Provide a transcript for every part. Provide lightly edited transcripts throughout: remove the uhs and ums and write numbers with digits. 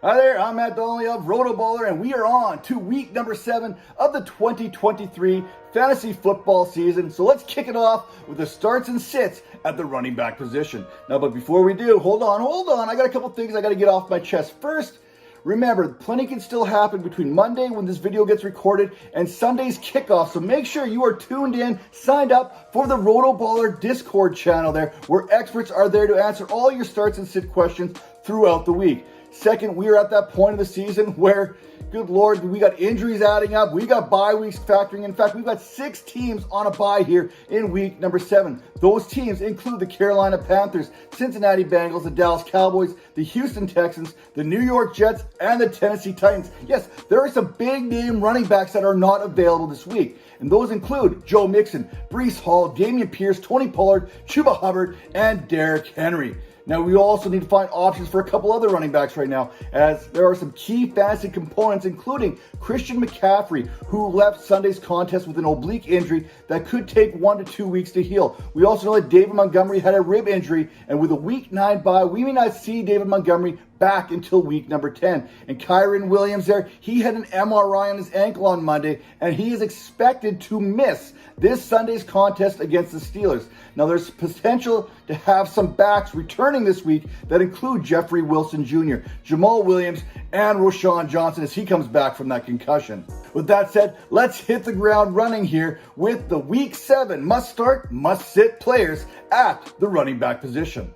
Hi there, I'm Donnelly of RotoBaller, and we are on to week number 7 of the 2023 fantasy football season. So let's kick it off with the starts and sits at the running back position. Now, but before we do, hold on. I got a couple things I got to get off my chest. First, remember, plenty can still happen between Monday when this video gets recorded and Sunday's kickoff. So make sure you are tuned in, signed up for the RotoBaller Discord channel there, where experts are there to answer all your starts and sit questions throughout the week. Second, we are at that point of the season where, good Lord, we got injuries adding up. We got bye weeks factoring. In fact, we've got 6 teams on a bye here in week number 7. Those teams include the Carolina Panthers, Cincinnati Bengals, the Dallas Cowboys, the Houston Texans, the New York Jets, and the Tennessee Titans. Yes, there are some big name running backs that are not available this week. And those include Joe Mixon, Breece Hall, Dameon Pierce, Tony Pollard, Chuba Hubbard, and Derrick Henry. Now, we also need to find options for a couple other running backs right now, as there are some key fantasy components, including Christian McCaffrey, who left Sunday's contest with an oblique injury that could take 1 to 2 weeks to heal. We also know that David Montgomery had a rib injury, and with a week 9 bye, we may not see David Montgomery back until week number 10. And Kyren Williams there, he had an MRI on his ankle on Monday, and he is expected to miss this Sunday's contest against the Steelers. Now, there's potential to have some backs returning this week that include Jeffrey Wilson Jr., Jamal Williams, and Roschon Johnson as he comes back from that concussion. With that said, let's hit the ground running here with the week 7 must-start, must-sit players at the running back position.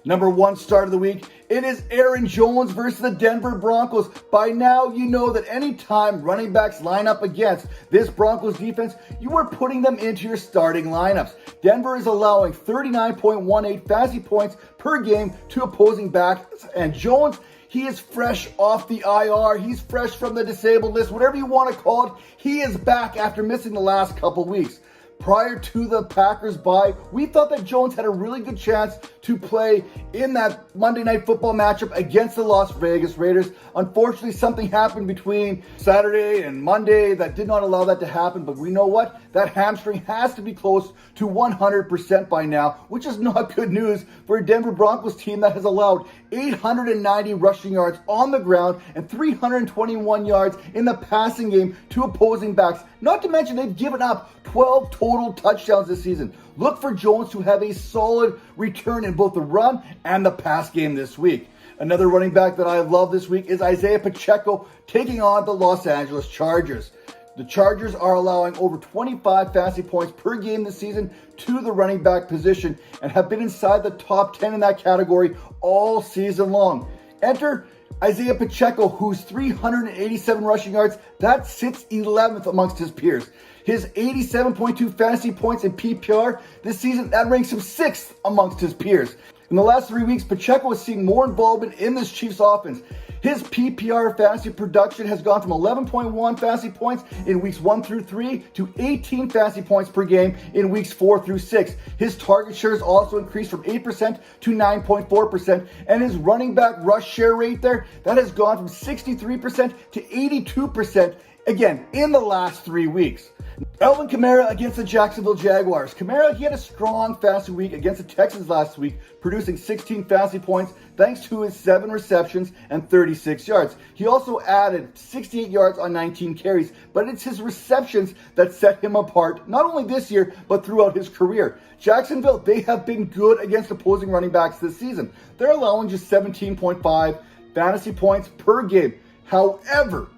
Number 1 start of the week, it is Aaron Jones versus the Denver Broncos. By now, you know that anytime running backs line up against this Broncos defense, you are putting them into your starting lineups. Denver is allowing 39.18 fantasy points per game to opposing backs, and Jones, he is fresh off the IR. He's fresh from the disabled list, whatever you want to call it. He is back after missing the last couple weeks. Prior to the Packers bye, we thought that Jones had a really good chance to play in that Monday Night Football matchup against the Las Vegas Raiders. Unfortunately, something happened between Saturday and Monday that did not allow that to happen, but we know what? That hamstring has to be close to 100% by now, which is not good news for a Denver Broncos team that has allowed 890 rushing yards on the ground and 321 yards in the passing game to opposing backs. Not to mention they've given up 12 total touchdowns this season. Look for Jones to have a solid return in both the run and the pass game this week. Another running back that I love this week is Isaiah Pacheco taking on the Los Angeles Chargers. The Chargers are allowing over 25 fantasy points per game this season to the running back position and have been inside the top 10 in that category all season long. Enter Isaiah Pacheco, whose 387 rushing yards, that sits 11th amongst his peers. His 87.2 fantasy points in PPR this season, that ranks him 6th amongst his peers. In the last 3 weeks, Pacheco is seeing more involvement in this Chiefs offense. His PPR fantasy production has gone from 11.1 fantasy points in weeks 1 through 3 to 18 fantasy points per game in weeks 4 through 6. His target share has also increased from 8% to 9.4%, and his running back rush share rate there, that has gone from 63% to 82%, again, in the last 3 weeks. Alvin Kamara against the Jacksonville Jaguars. Kamara, he had a strong fantasy week against the Texans last week, producing 16 fantasy points thanks to his 7 receptions and 36 yards. He also added 68 yards on 19 carries, but it's his receptions that set him apart, not only this year, but throughout his career. Jacksonville, they have been good against opposing running backs this season. They're allowing just 17.5 fantasy points per game. However,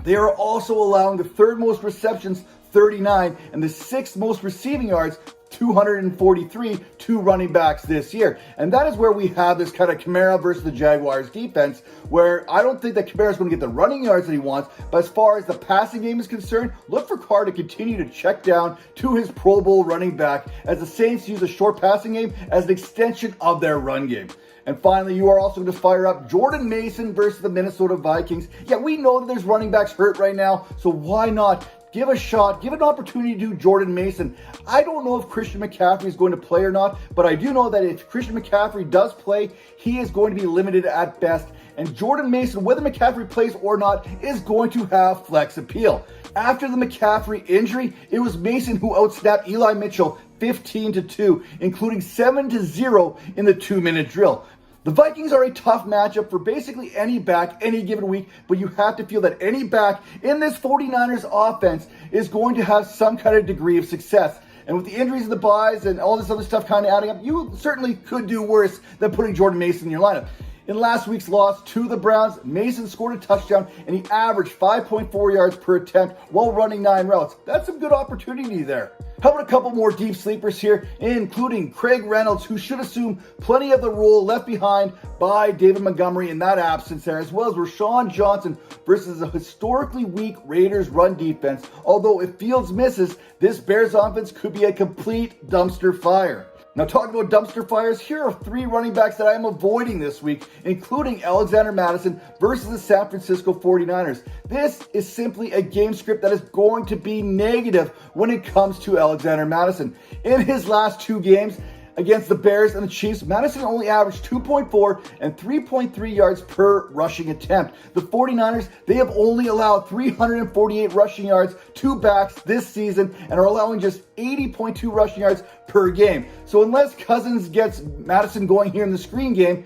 they are also allowing the 3rd most receptions, 39, and the 6th most receiving yards, 243, to running backs this year. And that is where we have this kind of Kamara versus the Jaguars defense, where I don't think that Kamara is going to get the running yards that he wants, but as far as the passing game is concerned, look for Carr to continue to check down to his Pro Bowl running back, as the Saints use a short passing game as an extension of their run game. And finally, you are also going to fire up Jordan Mason versus the Minnesota Vikings. Yeah, we know that there's running backs hurt right now, so why not give a shot, give an opportunity to Jordan Mason. I don't know if Christian McCaffrey is going to play or not, but I do know that if Christian McCaffrey does play, he is going to be limited at best. And Jordan Mason, whether McCaffrey plays or not, is going to have flex appeal. After the McCaffrey injury, it was Mason who outsnapped Eli Mitchell 15-2, including 7-0 in the 2-minute drill. The Vikings are a tough matchup for basically any back any given week, but you have to feel that any back in this 49ers offense is going to have some kind of degree of success. And with the injuries and the buys and all this other stuff kind of adding up, you certainly could do worse than putting Jordan Mason in your lineup. In last week's loss to the Browns, Mason scored a touchdown and he averaged 5.4 yards per attempt while running 9 routes. That's some good opportunity there. How about a couple more deep sleepers here, including Craig Reynolds, who should assume plenty of the role left behind by David Montgomery in that absence there, as well as Rashawn Johnson versus a historically weak Raiders run defense. Although if Fields misses, this Bears offense could be a complete dumpster fire. Now, talking about dumpster fires, here are 3 running backs that I am avoiding this week, including Alexander Madison versus the San Francisco 49ers. This is simply a game script that is going to be negative when it comes to Alexander Madison. In his last 2 games against the Bears and the Chiefs, Madison only averaged 2.4 and 3.3 yards per rushing attempt. The 49ers, they have only allowed 348 rushing yards to backs this season and are allowing just 80.2 rushing yards per game. So unless Cousins gets Madison going here in the screen game,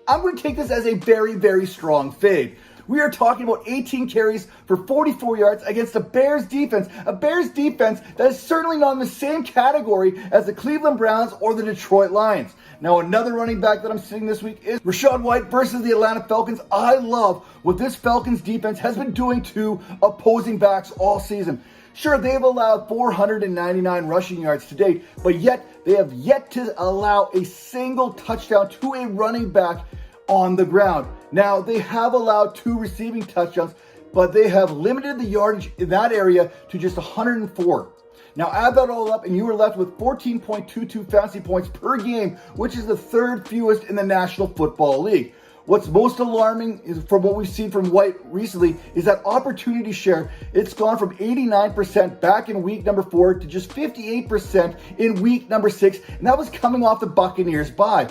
I'm going to take this as a very, very strong fade. We are talking about 18 carries for 44 yards against a Bears defense that is certainly not in the same category as the Cleveland Browns or the Detroit Lions. Now, another running back that I'm sitting this week is Rashad White versus the Atlanta Falcons. I love what this Falcons defense has been doing to opposing backs all season. Sure, they've allowed 499 rushing yards to date, but yet they have yet to allow a single touchdown to a running back on the ground. Now, they have allowed 2 receiving touchdowns, but they have limited the yardage in that area to just 104. Now, add that all up, and you are left with 14.22 fantasy points per game, which is the 3rd fewest in the National Football League. What's most alarming is from what we've seen from White recently is that opportunity share. It's gone from 89% back in week number 4 to just 58% in week number 6, and that was coming off the Buccaneers bye.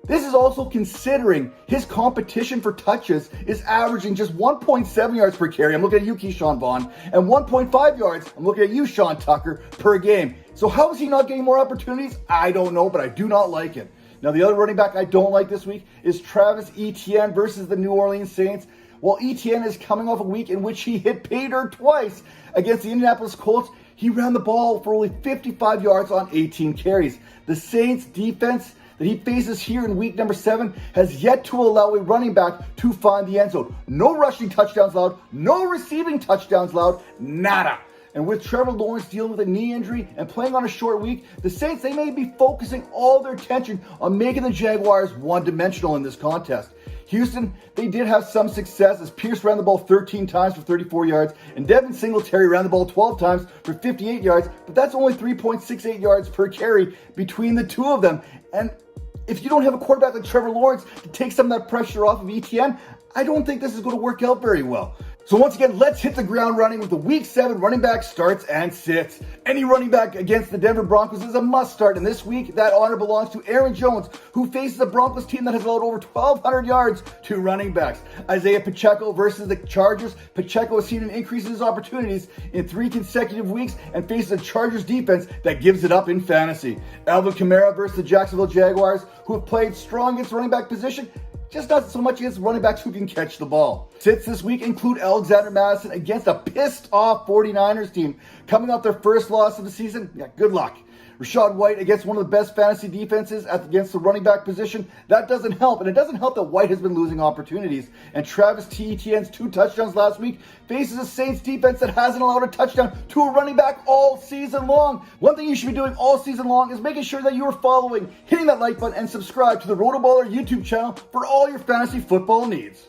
This is also considering his competition for touches is averaging just 1.7 yards per carry. I'm looking at you, Keyshawn Vaughn. And 1.5 yards, I'm looking at you, Sean Tucker, per game. So how is he not getting more opportunities? I don't know, but I do not like it. Now, the other running back I don't like this week is Travis Etienne versus the New Orleans Saints. While Etienne is coming off a week in which he hit pay dirt twice against the Indianapolis Colts, he ran the ball for only 55 yards on 18 carries. The Saints defense that he faces here in week number 7 has yet to allow a running back to find the end zone. No rushing touchdowns allowed, no receiving touchdowns allowed, nada. And with Trevor Lawrence dealing with a knee injury and playing on a short week, the Saints, they may be focusing all their attention on making the Jaguars one-dimensional in this contest. Houston, they did have some success as Pierce ran the ball 13 times for 34 yards and Devin Singletary ran the ball 12 times for 58 yards, but that's only 3.68 yards per carry between the two of them. And if you don't have a quarterback like Trevor Lawrence to take some of that pressure off of Etienne, I don't think this is going to work out very well. So once again, let's hit the ground running with the Week 7 running back starts and sits. Any running back against the Denver Broncos is a must start, and this week that honor belongs to Aaron Jones, who faces a Broncos team that has allowed over 1,200 yards to running backs. Isaiah Pacheco versus the Chargers. Pacheco has seen an increase in his opportunities in 3 consecutive weeks and faces a Chargers defense that gives it up in fantasy. Alvin Kamara versus the Jacksonville Jaguars, who have played strong against the running back position, just not so much against running backs who can catch the ball. Sits this week include Alexander Madison against a pissed-off 49ers team. Coming off their first loss of the season, good luck. Rashad White against one of the best fantasy defenses against the running back position. That doesn't help, and it doesn't help that White has been losing opportunities. And Travis Etienne's 2 touchdowns last week faces a Saints defense that hasn't allowed a touchdown to a running back all season long. One thing you should be doing all season long is making sure that you are following, hitting that like button, and subscribe to the RotoBaller YouTube channel for all your fantasy football needs.